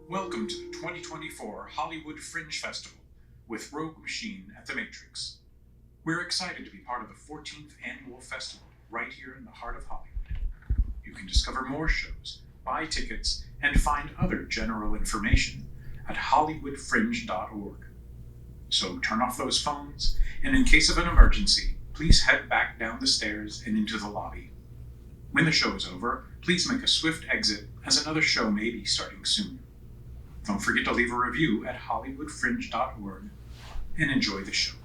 Welcome to the 2024 Hollywood Fringe Festival with Rogue Machine at the Matrix. We're excited to be part of the 14th annual festival right here in the heart of Hollywood. You can discover more shows, buy tickets, and find other general information at hollywoodfringe.org. So turn off those phones, and in case of an emergency, please head back down the stairs and into the lobby. When the show is over, please make a swift exit, as another show may be starting soon. Don't forget to leave a review at hollywoodfringe.org and enjoy the show.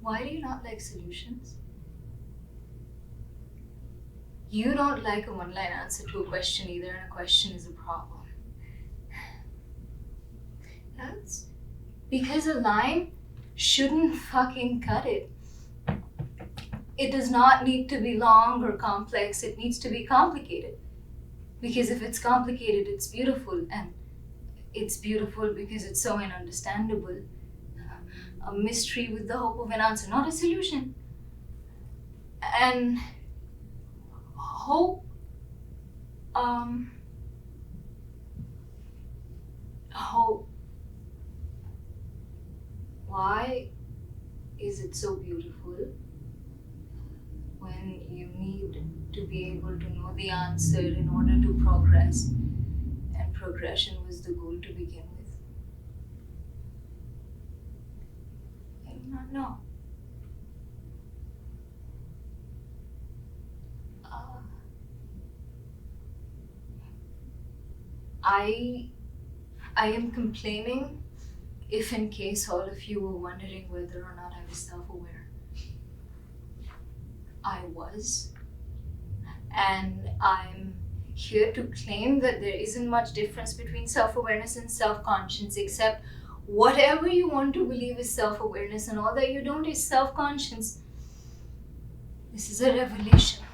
Why do you not like solutions? You don't like a one-line answer to a question either, and a question is a problem. That's because a line shouldn't fucking cut it. It does not need to be long or complex, it needs to be complicated. Because if it's complicated, it's beautiful, and it's beautiful because it's so ununderstandable. A mystery with the hope of an answer, not a solution. And hope, hope. Why is it so beautiful when you need to be able to know the answer in order to progress? And progression was the goal to begin with. I do not know. I am complaining if in case all of you were wondering whether or not I was self-aware. I was. And I'm here to claim that there isn't much difference between self-awareness and self-conscience, except whatever you want to believe is self-awareness and all that you don't is self-conscience. This is a revelation.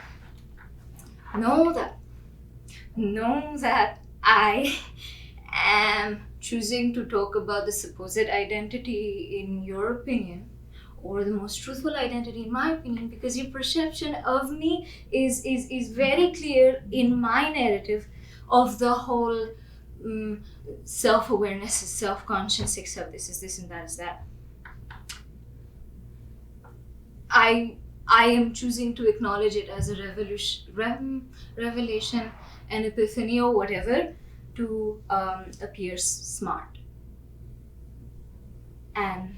Know that I am choosing to talk about the supposed identity in your opinion, or the most truthful identity in my opinion, because your perception of me is very clear in my narrative of the whole self-awareness is self-conscious, except this is this and that is that. I am choosing to acknowledge it as a revelation, an epiphany, or whatever, to appear smart. And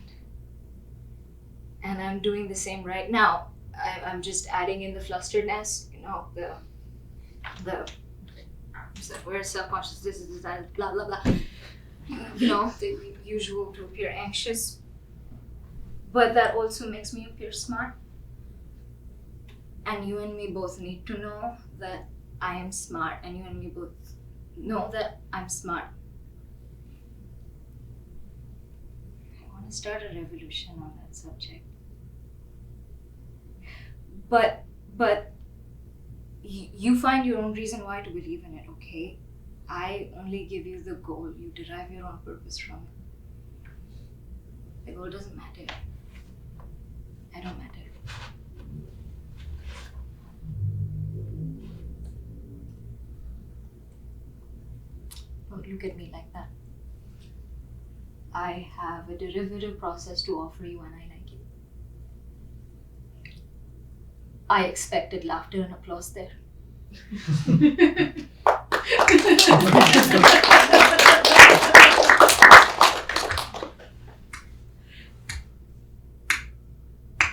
I'm doing the same right now. I'm just adding in the flusteredness, the where self-conscious, this is that, blah blah blah. The usual to appear anxious. But that also makes me appear smart. And you and me both need to know that I am smart, and you and me both know that I'm smart. I want to start a revolution on that subject. But you find your own reason why to believe in it, okay? I only give you the goal. You derive your own purpose from it. The goal doesn't matter. I don't matter. Don't look at me like that. I have a derivative process to offer you, and I like it. I expected laughter and applause there.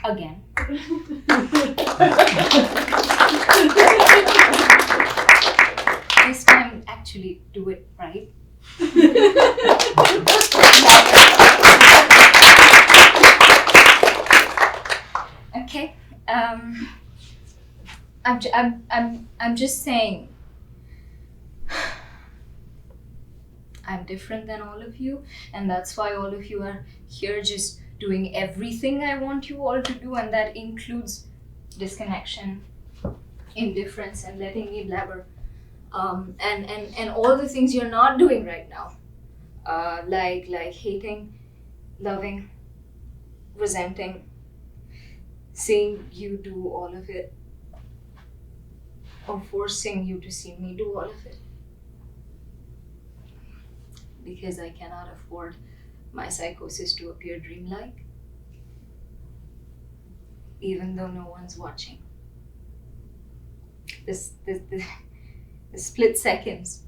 Again. This time, actually do it right. Okay. I'm just saying. I'm different than all of you, and that's why all of you are here just doing everything I want you all to do, and that includes disconnection, indifference, and letting me blabber. And all the things you're not doing right now, like hating, loving, resenting seeing you do all of it, or forcing you to see me do all of it. Because I cannot afford my psychosis to appear dreamlike, even though no one's watching. The split seconds,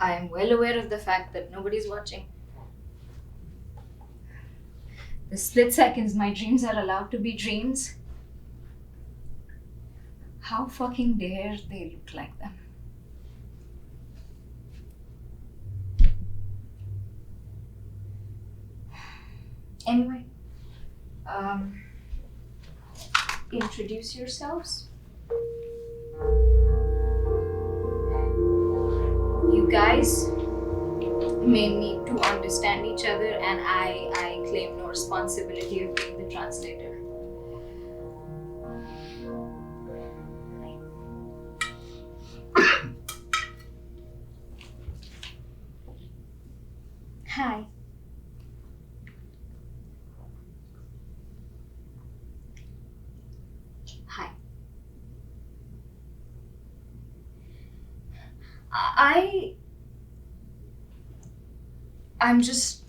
I am well aware of the fact that nobody's watching. The split seconds my dreams are allowed to be dreams, how fucking dare they look like them? Anyway, introduce yourselves. You guys may need to understand each other, and I claim no responsibility of being the translator. Hi. Hi. I'm just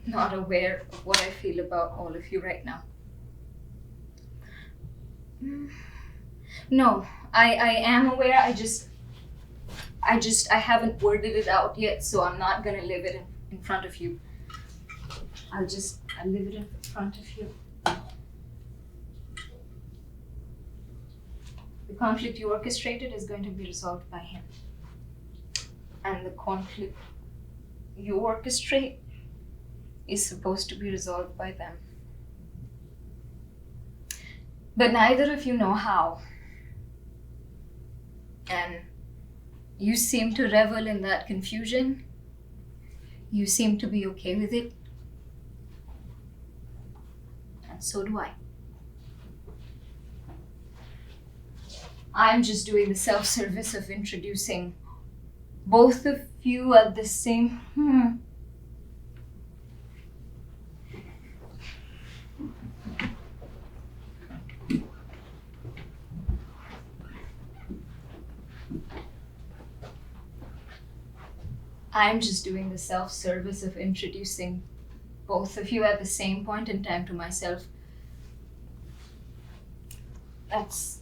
not aware of what I feel about all of you right now. No, I am aware. I haven't worded it out yet, so I'm not gonna live it in front of you. I'll live it in front of you. The conflict you orchestrated is going to be resolved by him. And the conflict you orchestrate is supposed to be resolved by them. But neither of you know how. And you seem to revel in that confusion. You seem to be okay with it. And so do I. I'm just doing the self-service of introducing both of you at the same... I'm just doing the self-service of introducing both of you at the same point in time to myself. That's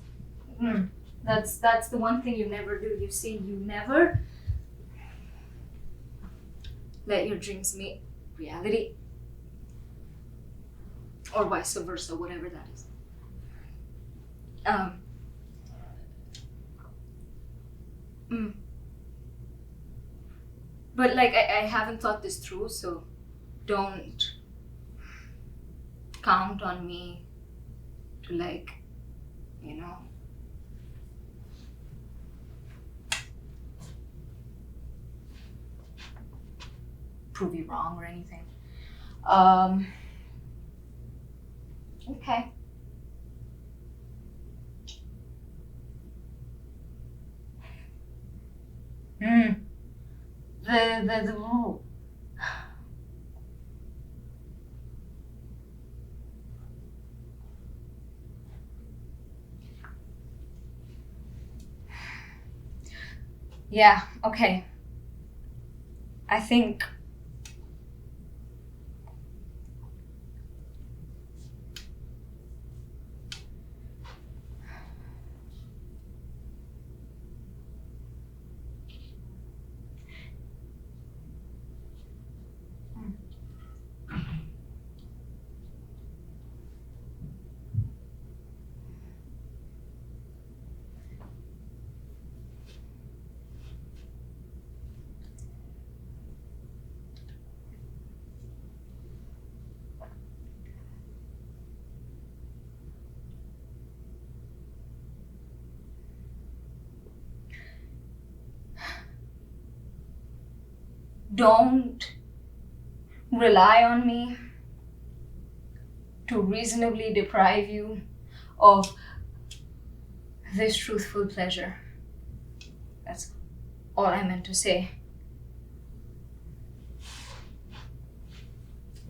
the one thing you never do. You see, you never let your dreams meet reality, or vice versa, whatever that is. But like, I haven't thought this through, so don't count on me to, like, you know, prove you wrong or anything. Okay. The rule. Yeah, okay. I think don't rely on me to reasonably deprive you of this truthful pleasure. That's all I meant to say.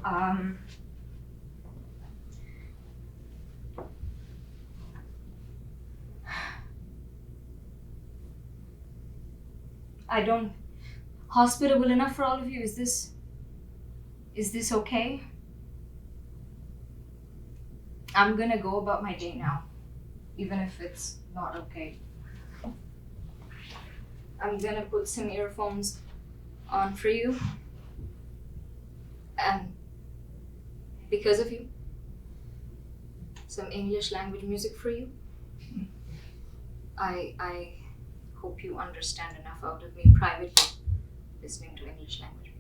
Um, I don't hospitable enough for all of you. Is this okay? I'm gonna go about my day now, even if it's not okay. I'm gonna put some earphones on for you, and because of you, some English language music for you. I hope you understand enough out of me privately listening to English language music.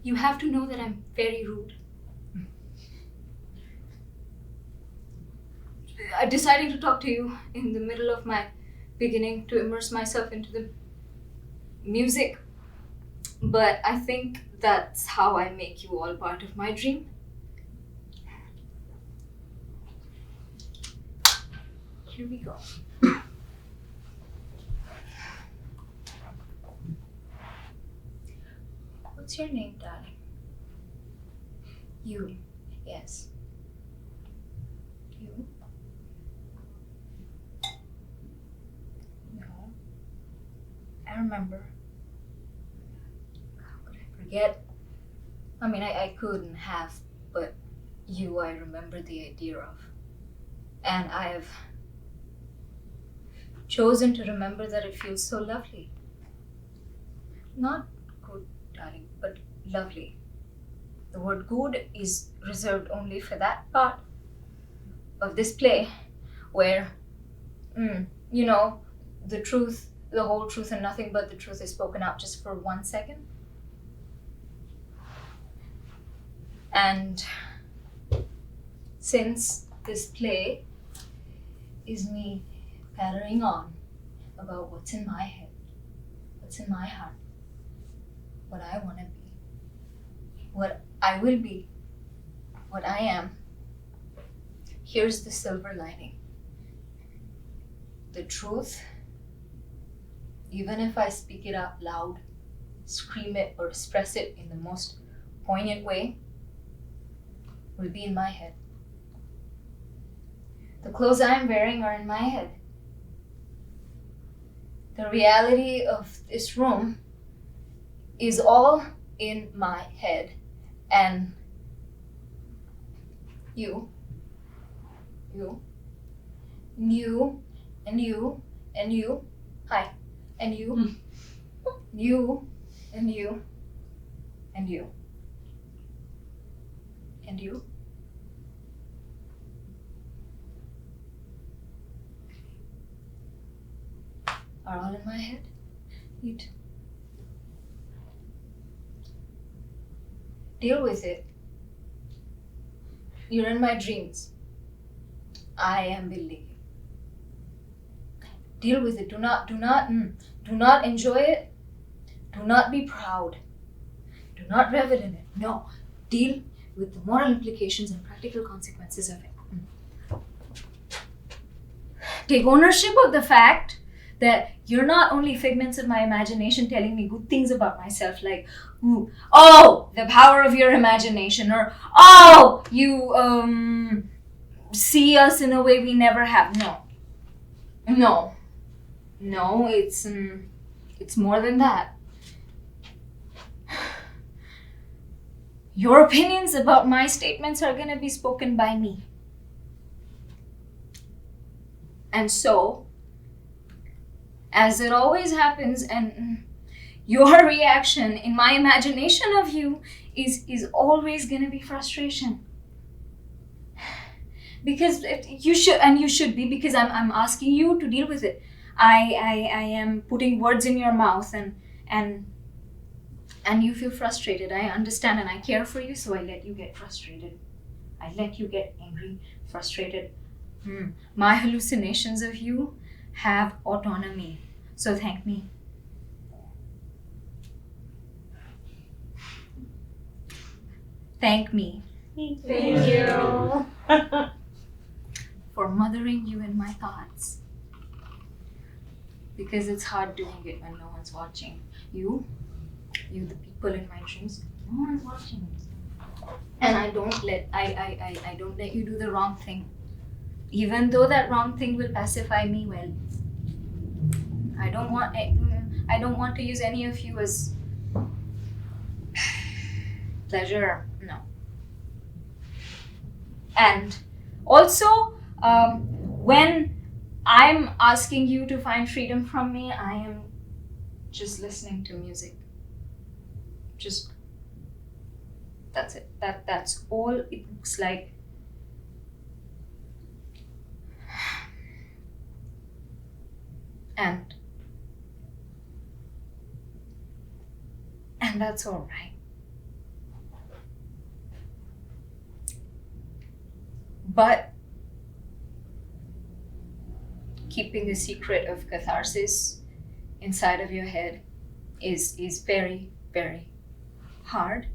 You have to know that I'm very rude. Deciding to talk to you in the middle of my beginning to immerse myself into the music, but I think that's how I make you all part of my dream. Here we go. What's your name, darling? You. Yes. You? No. I remember. How could I forget? I mean, I couldn't have, but you I remember the idea of. And I have chosen to remember that it feels so lovely. Not good, darling, but lovely. The word good is reserved only for that part of this play where, the truth, the whole truth and nothing but the truth is spoken out just for 1 second. And since this play is me pattering on about what's in my head, what's in my heart, what I want to be, what I will be, what I am, here's the silver lining. The truth, even if I speak it out loud, scream it or express it in the most poignant way, will be in my head. The clothes I am wearing are in my head. The reality of this room is all in my head. And you, and you, and you, and you, hi, and you, you, and you, and you, and you. Are all in my head. You too. Deal with it. You're in my dreams. I am building you. Deal with it. Do not enjoy it. Do not be proud. Do not revel in it. No. Deal with the moral implications and practical consequences of it. Take ownership of the fact that you're not only figments of my imagination telling me good things about myself, like, ooh, oh, the power of your imagination, or, oh, you see us in a way we never have. No, it's more than that. Your opinions about my statements are gonna be spoken by me. And so, as it always happens, and your reaction in my imagination of you is always going to be frustration. Because you should be, because I'm asking you to deal with it. I am putting words in your mouth and you feel frustrated. I understand and I care for you, so I let you get frustrated. I let you get angry, frustrated. My hallucinations of you have autonomy. So thank me. Thank me Thank you. for mothering you in my thoughts. Because it's hard doing it when no one's watching. You, the people in my dreams, no one's watching. And I don't let you do the wrong thing. Even though that wrong thing will pacify me well. I don't want to use any of you as pleasure. No. And also, when I'm asking you to find freedom from me, I am just listening to music. Just that's it. That's all it looks like. And that's all right. But keeping the secret of catharsis inside of your head is very, very hard.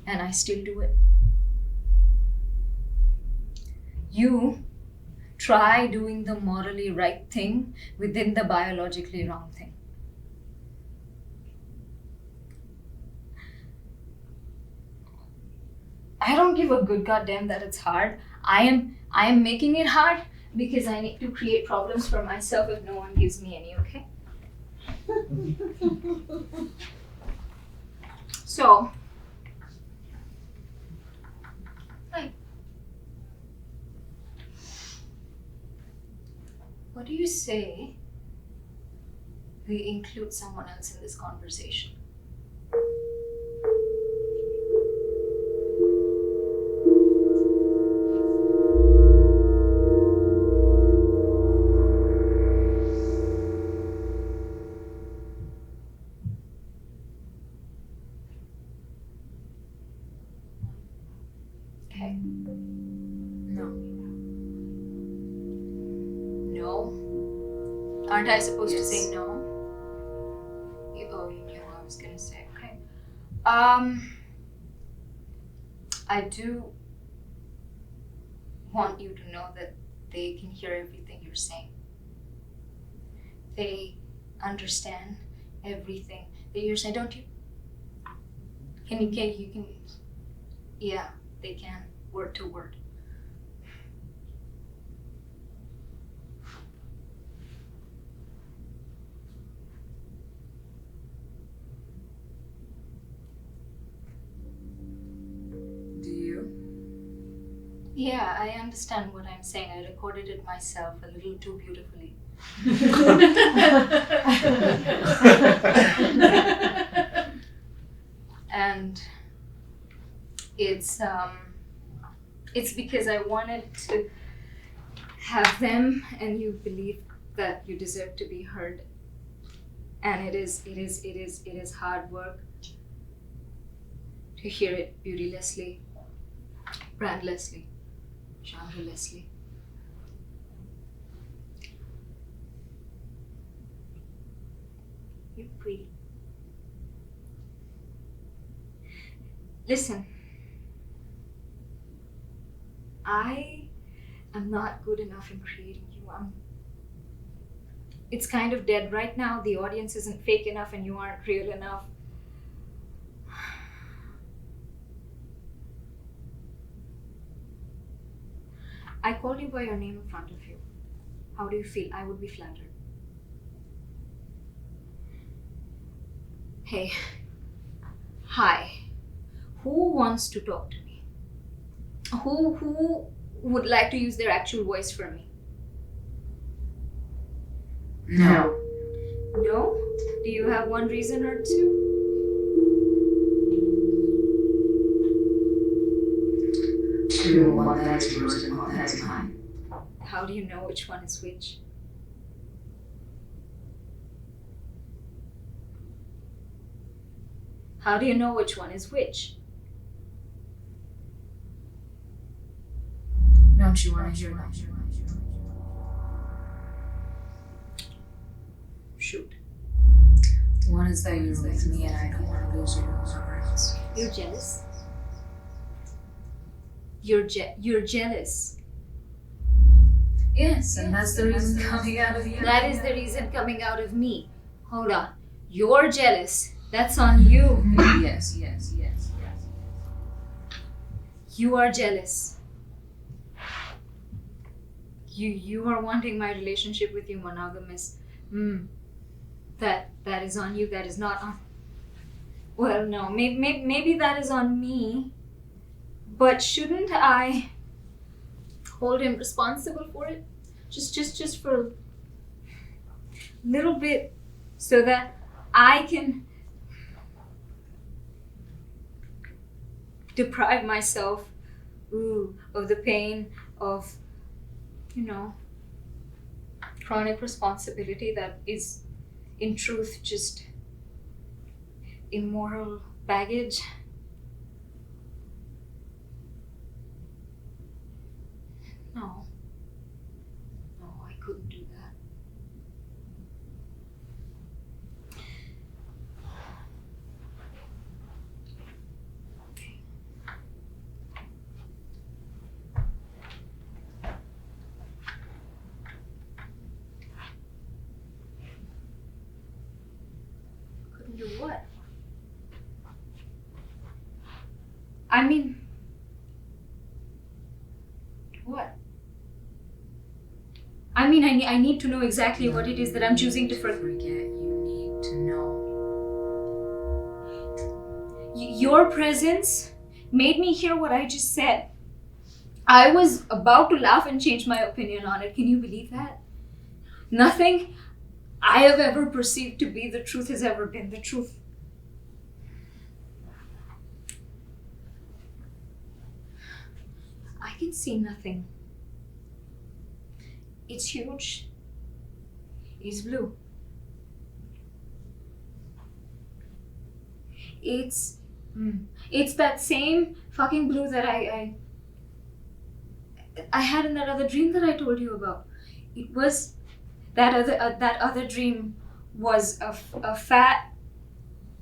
And I still do it. You try doing the morally right thing within the biologically wrong thing. I don't give a good goddamn that it's hard. I am making it hard because I need to create problems for myself if no one gives me any, okay? So, hi. What do you say we include someone else in this conversation? Okay. No. No? Aren't I supposed to say no? You knew what I was gonna say. Okay. I do want you to know that they can hear everything you're saying. They understand everything that you're saying, don't you? You can, yeah, they can, word to word. Do you? Yeah, I understand what I'm saying. I recorded it myself a little too beautifully. And it's because I wanted to have them and you believe that you deserve to be heard. And it is hard work to hear it beautylessly, brandlessly, genrelessly. You're pretty. Listen, I am not good enough in creating you. It's kind of dead right now. The audience isn't fake enough and you aren't real enough. I called you by your name in front of you. How do you feel? I would be flattered. Hey. Hi. Who wants to talk to me? Who would like to use their actual voice for me? No. No? Do you have one reason or two? One that's yours and one that's mine. How do you know which one is which? How do you know which one is which? No. Don't you want to hear them? Shoot. One is that you're with me and I don't want to lose you to whoever else. You're jealous? You're jealous. Yes, and that's the reason coming out of you. That is the reason coming out of me. Hold on. You're jealous. That's on you. Yes. You are jealous. You are wanting my relationship with you monogamous. That is on you. That is not on. Well, no. Maybe that is on me. But shouldn't I hold him responsible for it? Just for a little bit, so that I can deprive myself of the pain of, chronic responsibility that is in truth just immoral baggage. No, I couldn't do that. Couldn't do what? I mean, what? I mean, I need to know exactly what it is that I'm choosing to forget. You need to know. Your presence made me hear what I just said. I was about to laugh and change my opinion on it. Can you believe that? Nothing I have ever perceived to be the truth has ever been the truth. I can see nothing. It's huge. It's blue. It's that same fucking blue that I had in that other dream that I told you about. It was that other dream was a fat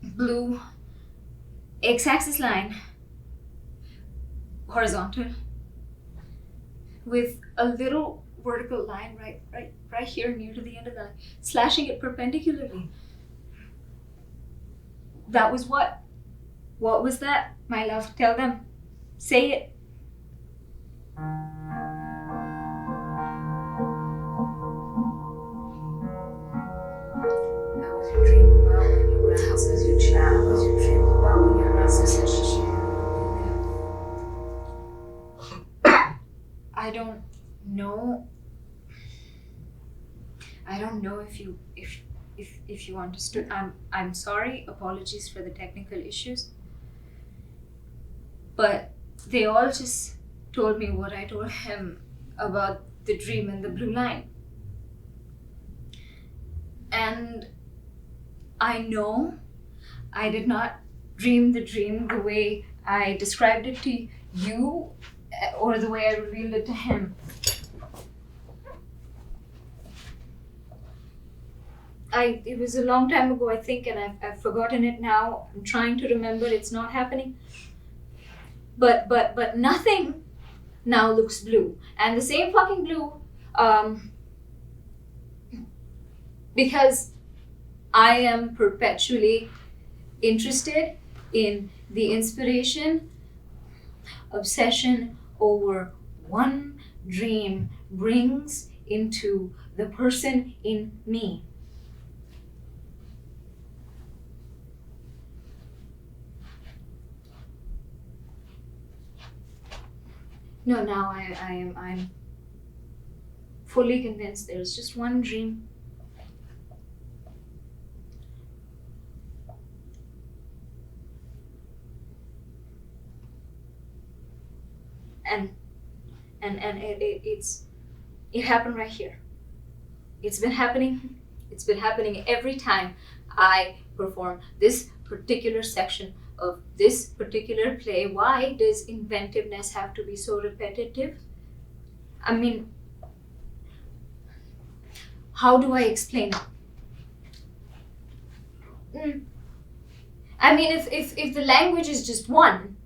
blue x-axis line, horizontal, with a little vertical line right here near to the end of the line, slashing it perpendicularly. That was what? What was that, my love? Tell them. Say it. That was your dream about when you were out as your child. That was your dream about when you were out as your child. I don't know. I don't know if you understood. I'm sorry. Apologies for the technical issues. But they all just told me what I told him about the dream and the blue line. And I know I did not dream the dream the way I described it to you or the way I revealed it to him. It was a long time ago, I think, and I've forgotten it now. I'm trying to remember. It's not happening. But nothing now looks blue. And the same fucking blue, because I am perpetually interested in the inspiration, obsession over one dream brings into the person in me. No, now I'm fully convinced there's just one dream. And it happened right here. It's been happening every time I perform this particular section of this particular play. Why does inventiveness have to be so repetitive? I mean, how do I explain it? I mean, if the language is just one,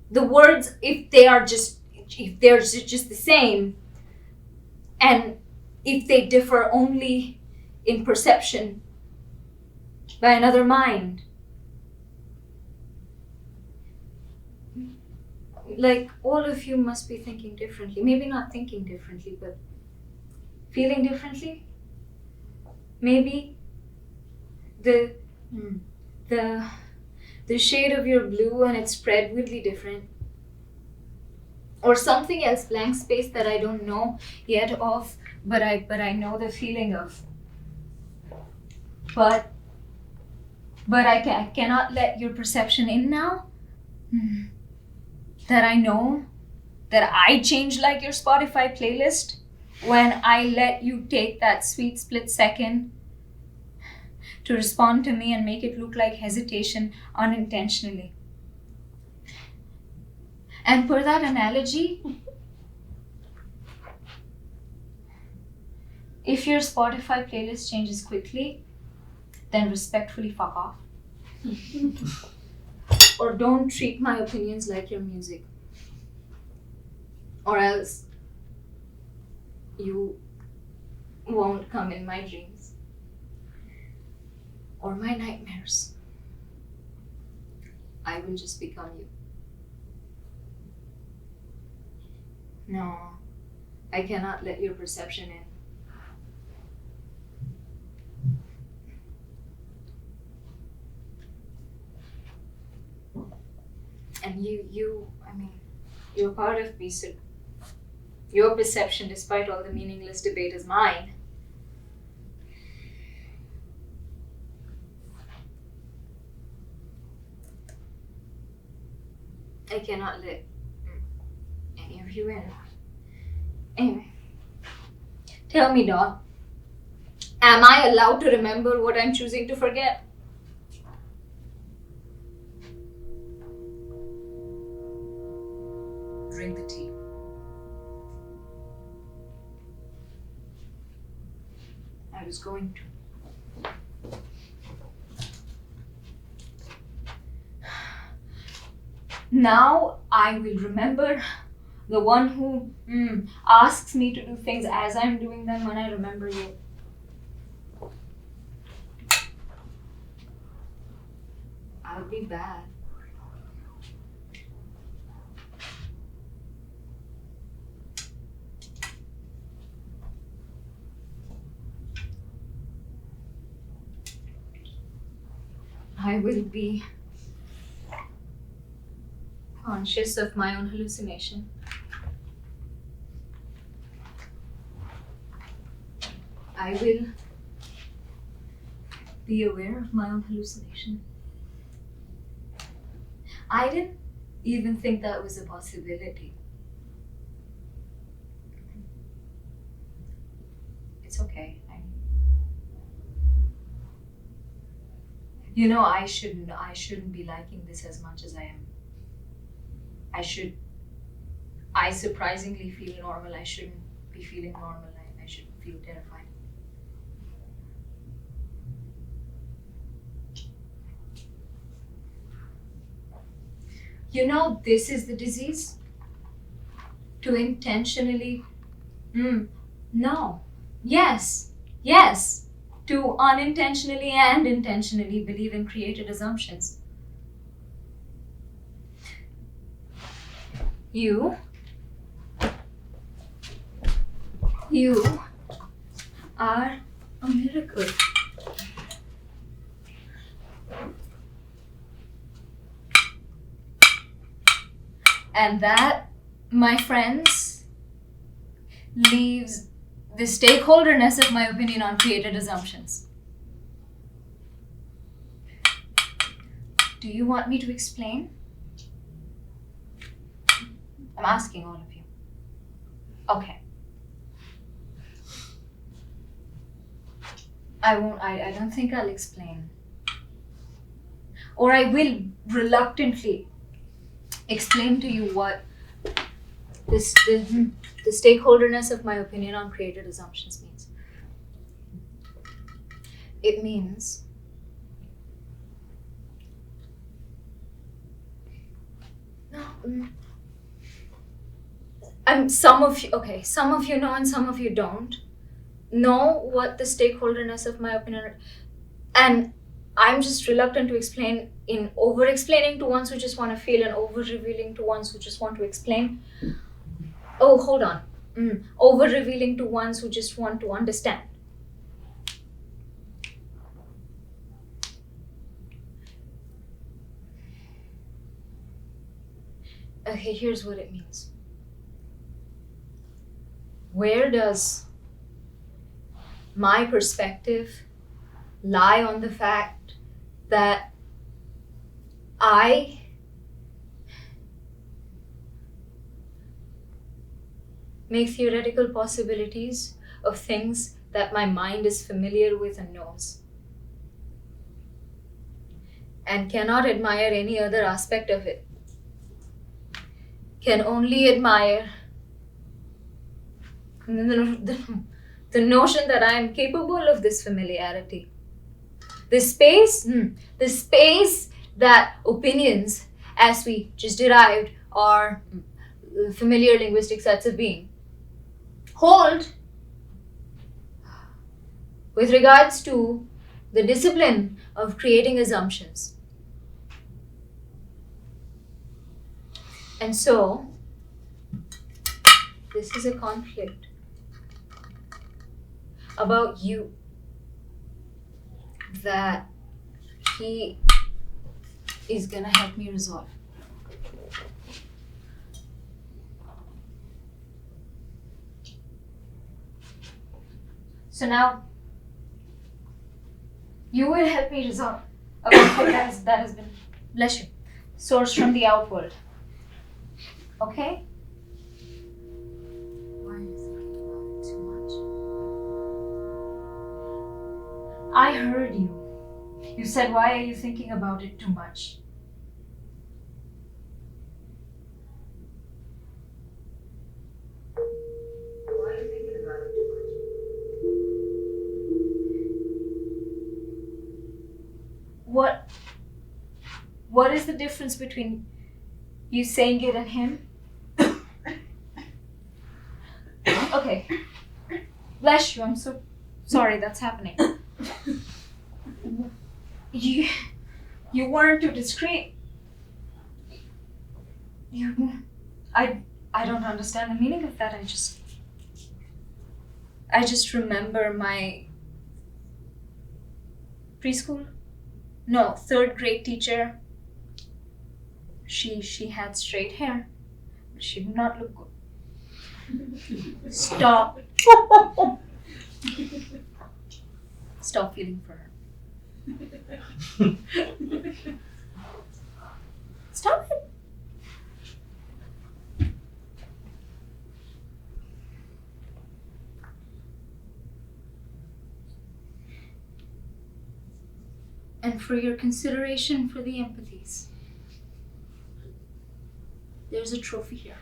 the words, if they're just the same, and if they differ only in perception by another mind, like, all of you must be thinking differently. Maybe not thinking differently, but feeling differently. Maybe the shade of your blue and its spread will be different. Or something else, blank space that I don't know yet of, but I know the feeling of. But I cannot let your perception in now. That I know that I change like your Spotify playlist when I let you take that sweet split second to respond to me and make it look like hesitation unintentionally. And per that analogy, if your Spotify playlist changes quickly, then respectfully fuck off. Or don't treat my opinions like your music. Or else you won't come in my dreams or my nightmares. I will just become you. No, I cannot let your perception in. And you're part of me, so your perception, despite all the meaningless debate, is mine. I cannot let any of you in. Anyway, tell me, doll, am I allowed to remember what I'm choosing to forget? Drink the tea. I was going to. Now I will remember the one who asks me to do things as I'm doing them when I remember you. I'll be bad. I will be conscious of my own hallucination. I will be aware of my own hallucination. I didn't even think that was a possibility. It's okay. I shouldn't be liking this as much as I am. I surprisingly feel normal. I shouldn't be feeling normal. I should feel terrified. This is the disease. To intentionally, no, yes, to unintentionally and intentionally believe in created assumptions. You are a miracle. And that, my friends, leaves the stakeholderness of my opinion on created assumptions. Do you want me to explain? I'm asking all of you. Okay. I don't think I'll explain. Or I will reluctantly explain to you the stakeholderness of my opinion on created assumptions means? It means some of you know and some of you don't know what the stakeholderness of my opinion, and I'm just reluctant to explain in over explaining to ones who just want to feel and over revealing to ones who just want to explain. Oh, hold on. Over revealing to ones who just want to understand. Okay, here's what it means. Where does my perspective lie on the fact that I make theoretical possibilities of things that my mind is familiar with and knows, and cannot admire any other aspect of it, can only admire the notion that I am capable of this familiarity. The space that opinions, as we just derived, are familiar linguistic sets of being, hold with regards to the discipline of creating assumptions. And so, this is a conflict about you that he is gonna help me resolve. So now, you will help me resolve a conflict that has been, bless you, sourced from the outworld. Okay? Why are you thinking about it too much? I heard you. You said, why are you thinking about it too much? Why are you thinking about it too What is the difference between you saying it and him? Okay. Bless you, I'm so sorry that's happening. You weren't too discreet. I don't understand the meaning of that. I just remember my third grade teacher. She had straight hair, but she did not look good. Stop. Stop feeling for her. Stop it. And for your consideration for the empathies, there's a trophy here.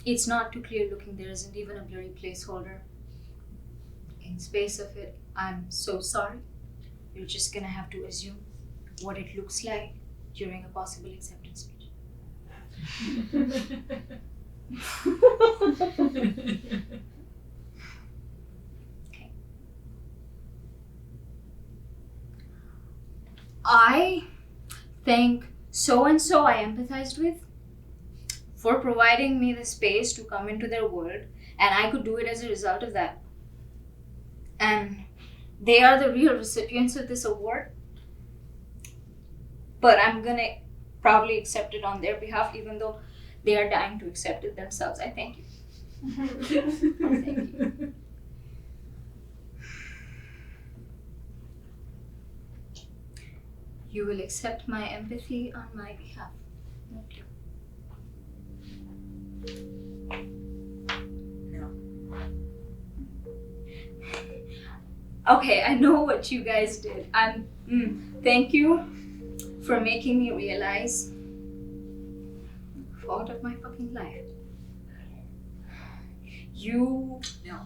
It's not too clear looking. There isn't even a blurry placeholder in space of it. I'm so sorry. You're just gonna have to assume what it looks like during a possible acceptance speech. Okay. I thank so and so I empathized with for providing me the space to come into their world, and I could do it as a result of that. And they are the real recipients of this award, but I'm gonna probably accept it on their behalf, even though they are dying to accept it themselves. I thank you. Thank you. You will accept my empathy on my behalf. Thank you. No. Okay, I know what you guys did. Thank you for making me realize fault of my fucking life. You No.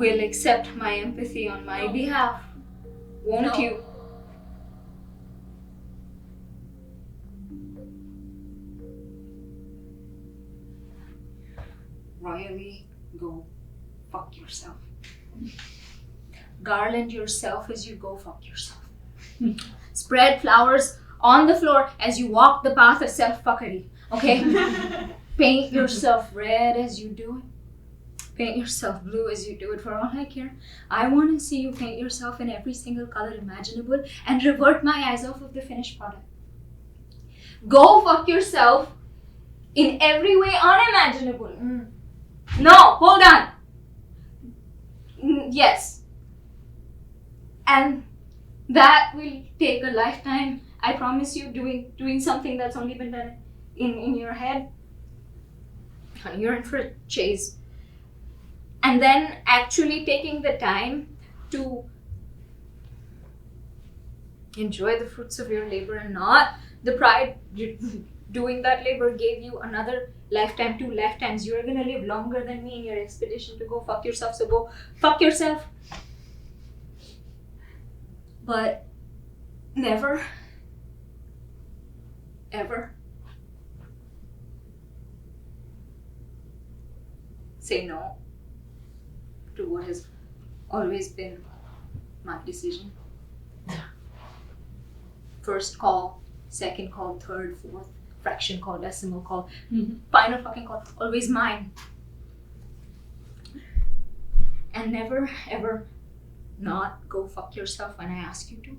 will accept my empathy on my No. behalf, won't No. you? Royally, go fuck yourself. Garland yourself as you go fuck yourself. Spread flowers on the floor as you walk the path of self-fuckery, okay? Paint yourself red as you do it. Paint yourself blue as you do it, for all I care. I want to see you paint yourself in every single color imaginable and revert my eyes off of the finished product. Go fuck yourself in every way unimaginable. No, hold on. Yes. And that will take a lifetime. I promise you, doing something that's only been done in your head. Honey, you're in for a chase. And then actually taking the time to enjoy the fruits of your labor and not the pride doing that labor gave you another lifetime, 2 lifetimes. You're gonna live longer than me in your expedition to go fuck yourself, so go fuck yourself. But never, ever say no to what has always been my decision. First call, second call, third, fourth, fraction call, decimal call, final fucking call, always mine. And never ever not go fuck yourself when I ask you to.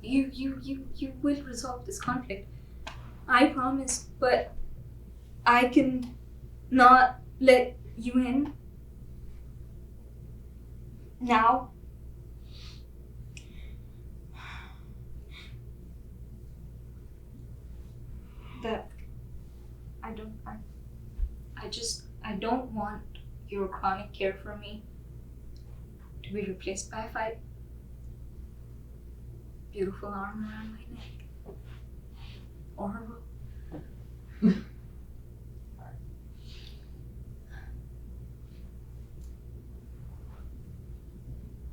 You will resolve this conflict. I promise, but I can not let you in now. That I don't want your chronic care for me to be replaced by a fight. Beautiful arm around my neck. Or her book.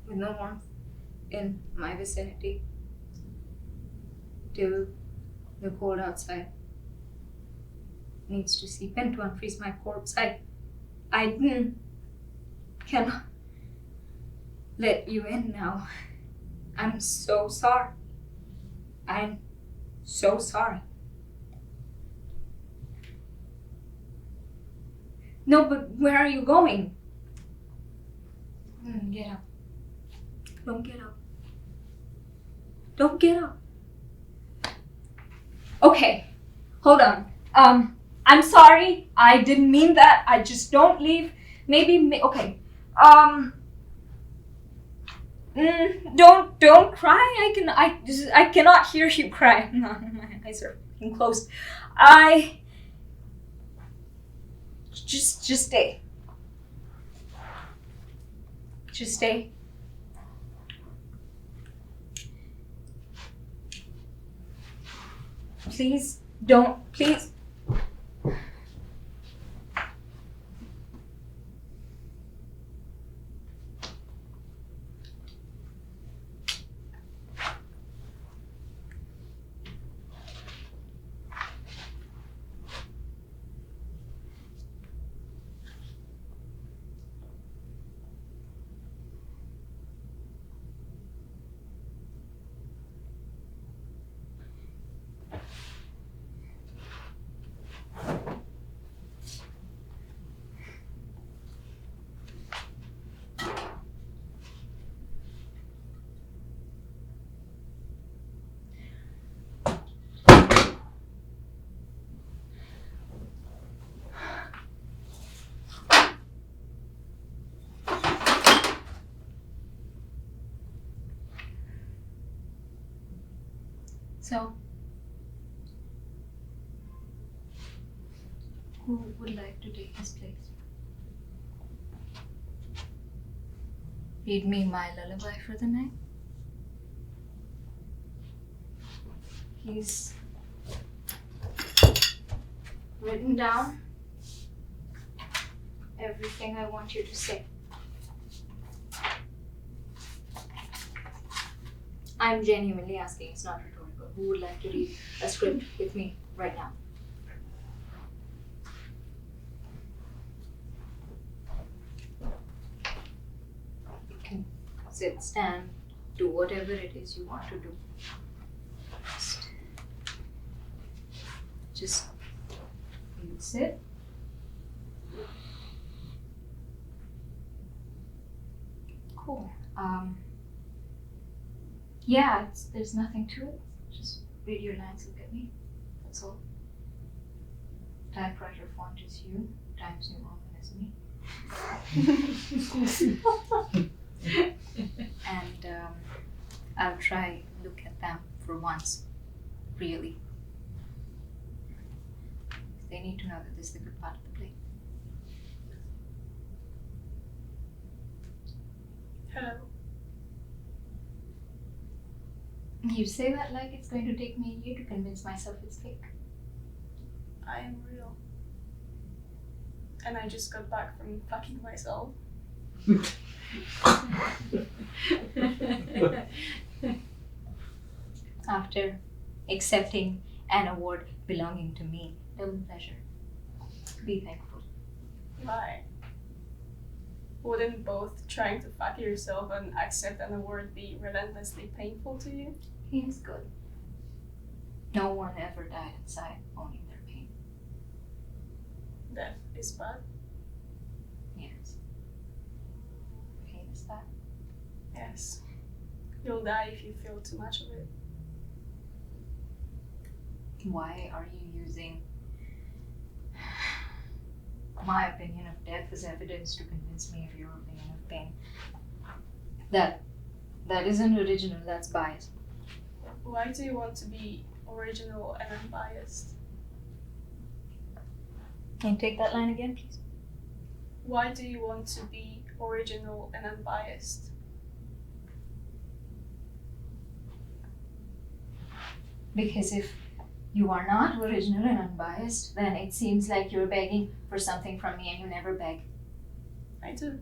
With no warmth in my vicinity till the cold outside needs to seep in to unfreeze my corpse. I cannot let you in now. I'm so sorry. I'm so sorry. No, but where are you going? Get up. Don't get up. Don't get up. Okay, hold on. I'm sorry. I didn't mean that. I just don't leave. Okay. Don't cry. I cannot hear you cry. No, my eyes are closed. Just stay. Just stay. Please don't. Please. So, who would like to take his place? Read me my lullaby for the night? He's written down everything I want you to say. I'm genuinely asking, it's not rhetorical. Who would like to read a script with me right now? You can sit, stand, do whatever it is you want to do. Just you sit. Cool. Yeah, there's nothing to it. Just read your lines, look at me. That's all. Typewriter font is you, Times New Roman is me. And I'll try look at them for once, really. They need to know that this is the good part of the play. Hello. You say that like it's going to take me a year to convince myself it's fake. I am real. And I just got back from fucking myself. After accepting an award belonging to me, double pleasure. Be thankful. Why? Wouldn't both trying to fuck yourself and accept an award be relentlessly painful to you? He's good. No one ever died inside owning their pain. Death is bad. Yes. Pain is bad. Yes. You'll die if you feel too much of it. Why are you using my opinion of death as evidence to convince me of your opinion of pain? That isn't original, that's biased. Why do you want to be original and unbiased? Can you take that line again, please? Why do you want to be original and unbiased? Because if you are not original and unbiased, then it seems like you're begging for something from me and you never beg. I do.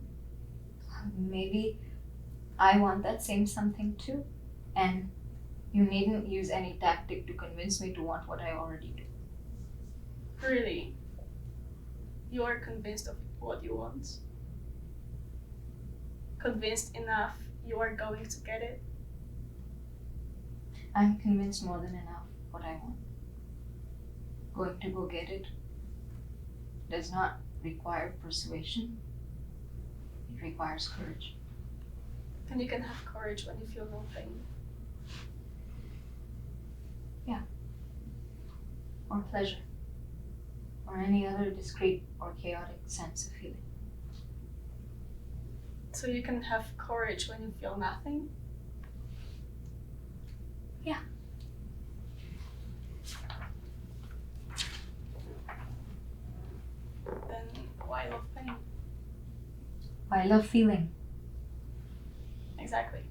Maybe I want that same something too. And you needn't use any tactic to convince me to want what I already do. Really? You are convinced of what you want? Convinced enough you are going to get it? I'm convinced more than enough what I want. Going to go get it does not require persuasion. It requires courage. And you can have courage when you feel no pain. Or pleasure. Or any other discrete or chaotic sense of feeling. So you can have courage when you feel nothing? Yeah. Then why love pain? I love feeling. Exactly.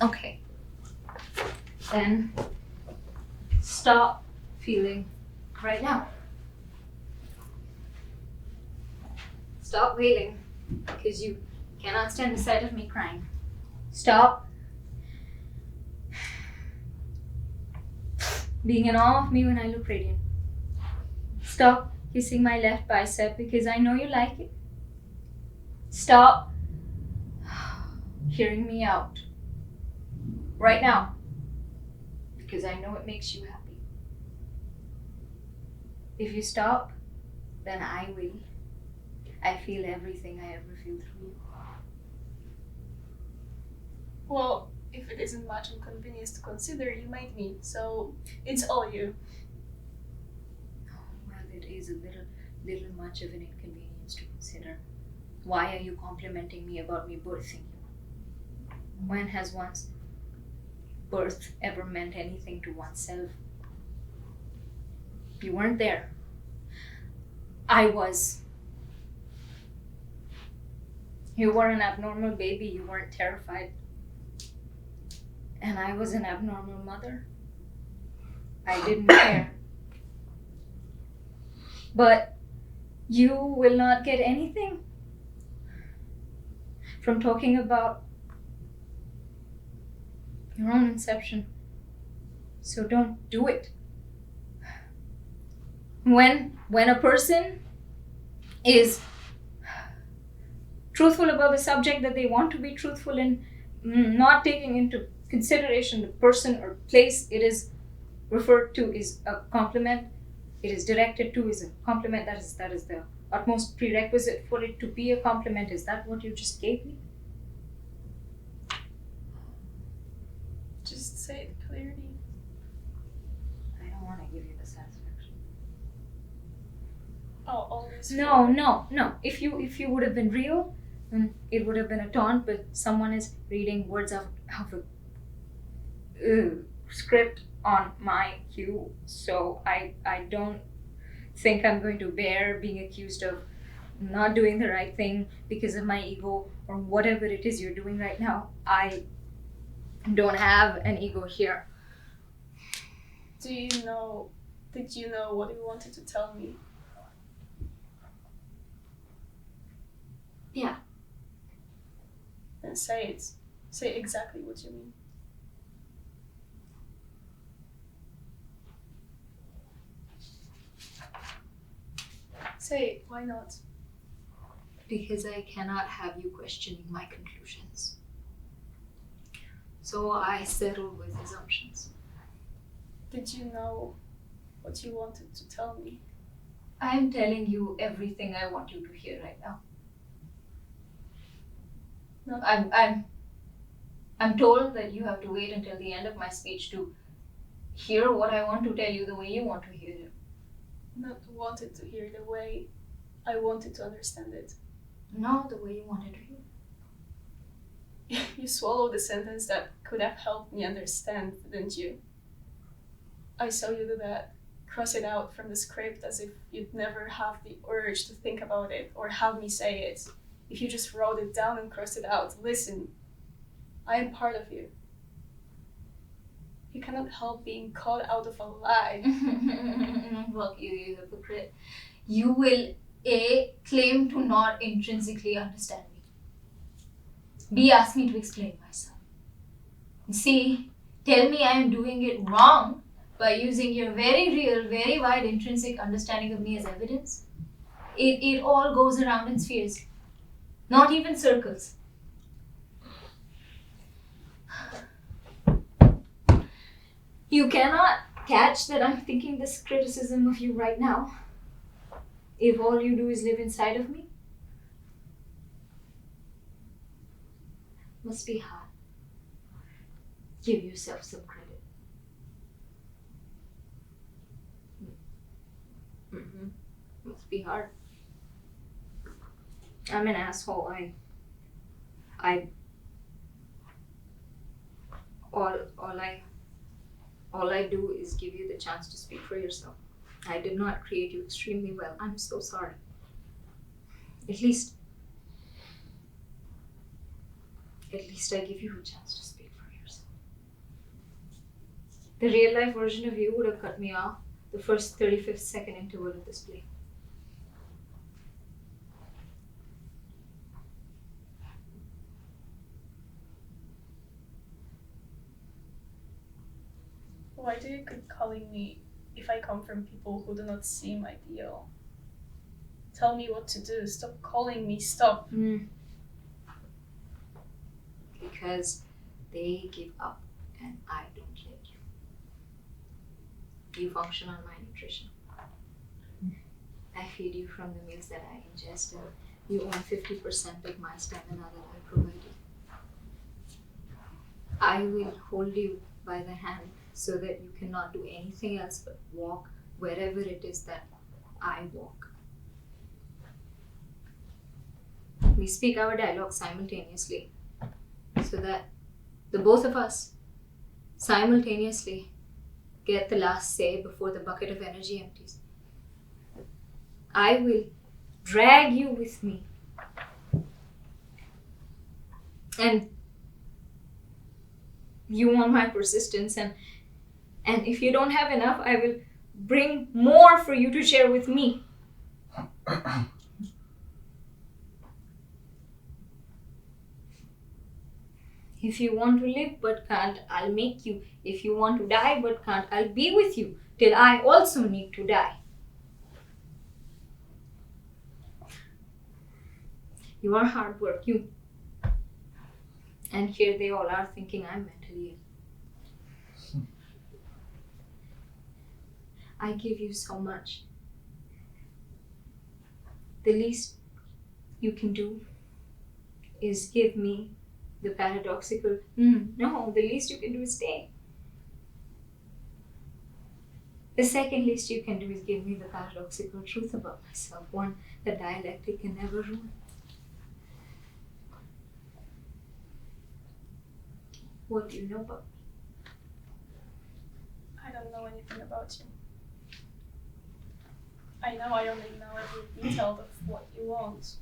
Okay. Then stop feeling right now. Stop wailing because you cannot stand the sight of me crying. Stop being in awe of me when I look radiant. Stop kissing my left bicep because I know you like it. Stop hearing me out right now because I know it makes you happy. If you stop, then I will. I feel everything I ever feel through you. Well, if it isn't much inconvenience to consider, you made me, so it's all you. Well, it is a little much of an inconvenience to consider. Why are you complimenting me about me birthing you? When has one's birth ever meant anything to oneself? You weren't there. I was. You were an abnormal baby. You weren't terrified. and I was an abnormal mother, I didn't care. But you will not get anything from talking about your own inception. So don't do it. When a person is truthful about the subject that they want to be truthful in, not taking into consideration the person or place it is referred to is a compliment, it is directed to is a compliment, that is the utmost prerequisite for it to be a compliment. Is that what you just gave me? Just say it clearly. I don't want to give you the satisfaction. I'll always. No. If you would have been real, it would have been a taunt, but someone is reading words of a script on my cue, so I don't think I'm going to bear being accused of not doing the right thing because of my ego or whatever it is you're doing right now. I don't have an ego here. Did you know what you wanted to tell me? Yeah. Then say it. Say exactly what you mean. Say it. Why not? Because I cannot have you questioning my conclusions. So I settle with assumptions. Did you know what you wanted to tell me? I'm telling you everything I want you to hear right now. No. I'm told that you have to wait until the end of my speech to hear what I want to tell you the way you want to hear it. Not wanted to hear the way I wanted to understand it. No, the way you wanted to hear it. You swallowed a sentence that could have helped me understand, didn't you? I saw you do that. Cross it out from the script as if you'd never have the urge to think about it or have me say it. If you just wrote it down and crossed it out, listen, I am part of you. You cannot help being caught out of a lie. Fuck you, you hypocrite. You will A, claim to not intrinsically understand me. B, ask me to explain myself. C, tell me I am doing it wrong by using your very real, very wide intrinsic understanding of me as evidence. It all goes around in spheres, not even circles. You cannot catch that I'm thinking this criticism of you right now if all you do is live inside of me. Must be hard. Give yourself some credit. Must be hard. I'm an asshole. All I do is give you the chance to speak for yourself. I did not create you extremely well. I'm so sorry. At least I give you a chance to speak for yourself. The real life version of you would have cut me off the first 35th second interval of this play. Why do you keep calling me if I come from people who do not seem ideal? Tell me what to do. Stop calling me. Stop. Because they give up and I don't let you. You function on my nutrition. I feed you from the meals that I ingest and you own 50% of my stamina that I provide you. I will hold you by the hand so that you cannot do anything else but walk wherever it is that I walk. We speak our dialogue simultaneously so that the both of us simultaneously get the last say before the bucket of energy empties. I will drag you with me and you want my persistence, and if you don't have enough, I will bring more for you to share with me. If you want to live but can't, I'll make you. If you want to die but can't, I'll be with you till I also need to die. You are hard work, you. And here they all are thinking I'm mentally ill. I give you so much. The least you can do is give me the paradoxical, no, the least you can do is stay. The second least you can do is give me the paradoxical truth about myself, one that dialectic can never ruin. What do you know about me? I don't know anything about you. I know I only know every detail of what you want.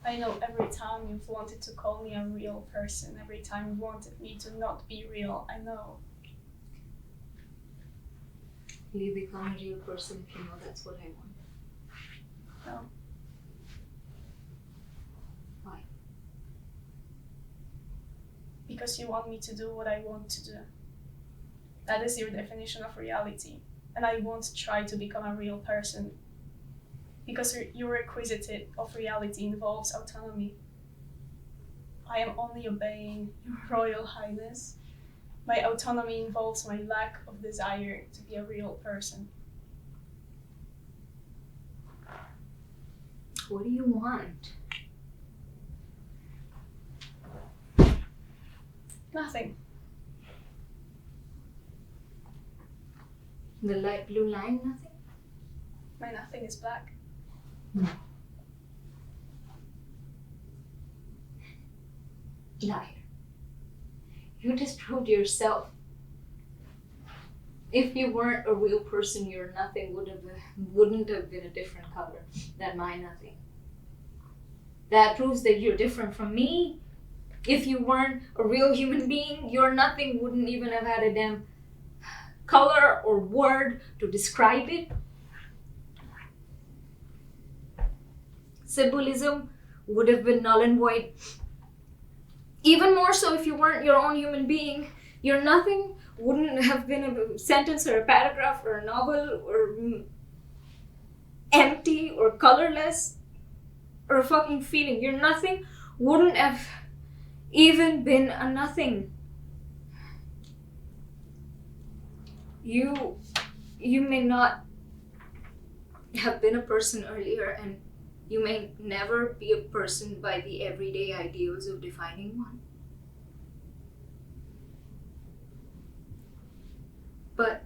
I know every time you've wanted to call me a real person, every time you wanted me to not be real, I know. Will you become a real person if you know that's what I want? No. Why? Because you want me to do what I want to do. That is your definition of reality. And I won't try to become a real person. Because your requisite of reality involves autonomy. I am only obeying your Royal Highness. My autonomy involves my lack of desire to be a real person. What do you want? Nothing. The light blue line, nothing? My nothing is black. Liar. You disproved yourself. If you weren't a real person, your nothing wouldn't have been a different color than my nothing. That proves that you're different from me. If you weren't a real human being, your nothing wouldn't even have had a damn color or word to describe it. Symbolism would have been null and void. Even more so if you weren't your own human being. Your nothing wouldn't have been a sentence or a paragraph or a novel or empty or colorless or a fucking feeling. Your nothing wouldn't have even been a nothing. You may not have been a person earlier, and you may never be a person by the everyday ideals of defining one. But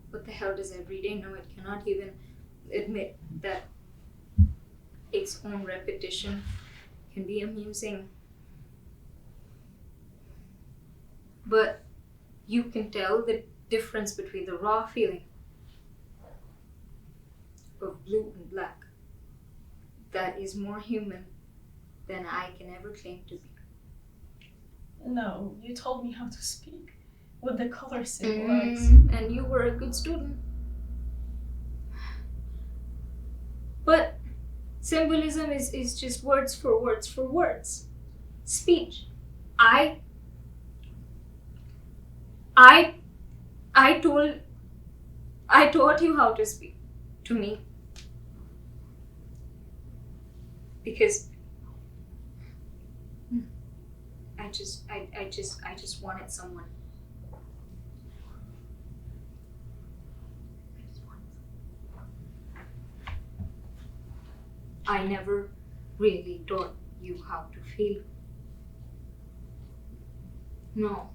what the hell does everyday know? It cannot even admit that its own repetition can be amusing. But you can tell the difference between the raw feeling of blue and black that is more human than I can ever claim to be. No, you told me how to speak. What the color symbolize. And you were a good student. But symbolism is just words for words for words. Speech. I taught you how to speak to me. Because I just wanted someone. I never really taught you how to feel. No.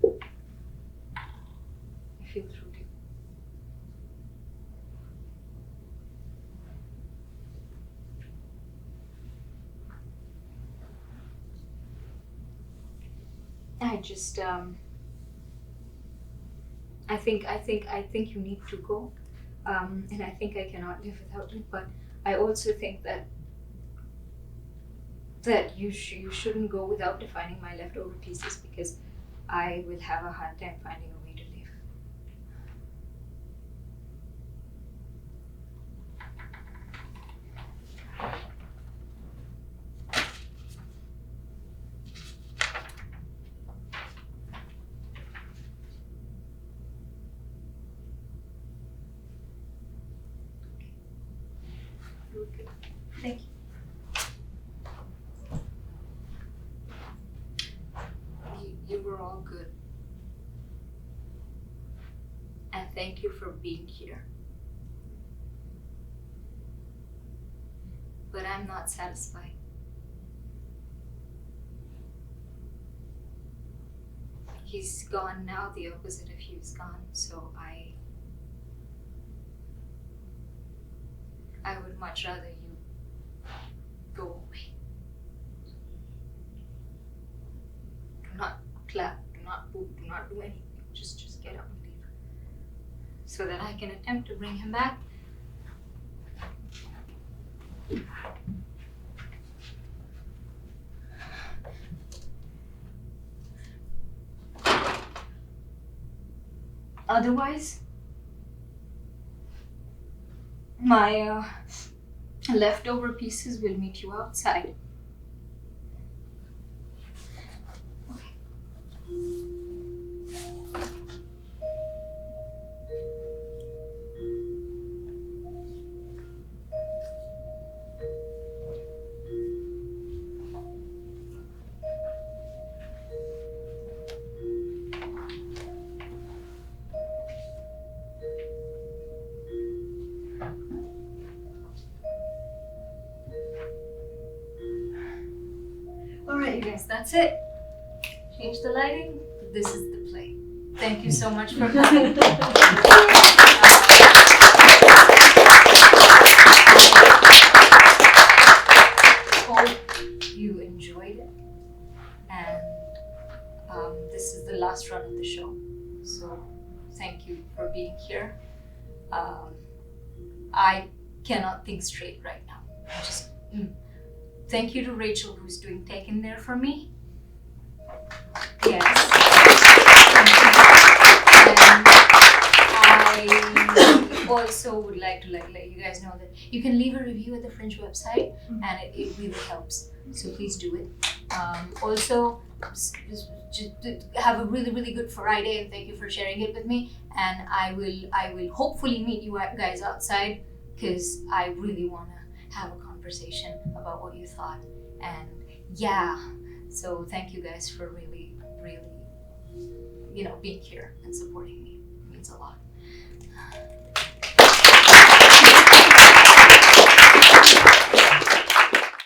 I feel through you. I think you need to go, and I think I cannot live without you. But I also think that that you shouldn't go without defining my leftover pieces because I will have a hard time finding a way to live. Okay. Thank you. You were all good. And thank you for being here. But I'm not satisfied. He's gone now, the opposite of you is gone, so I would much rather you go away. Do not clap, do not poop, do not do anything. Just get up and leave. So that I can attempt to bring him back. Otherwise, my leftover pieces will meet you outside. Alright, you guys, that's it. Change the lighting. This is the play. Thank you so much for coming. Hope you enjoyed it. And this is the last run of the show. So thank you for being here. I cannot think straight right now. Thank you to Rachel, who's doing Take In There for me. Yes. And I also would like to let you guys know that you can leave a review at the Fringe website, and it really helps. So please do it. Also, just have a really, really good Friday, and thank you for sharing it with me. And I will hopefully meet you guys outside, because I really want to have a conversation about what you thought. And yeah, so thank you guys for really, really, being here and supporting me. It means a lot.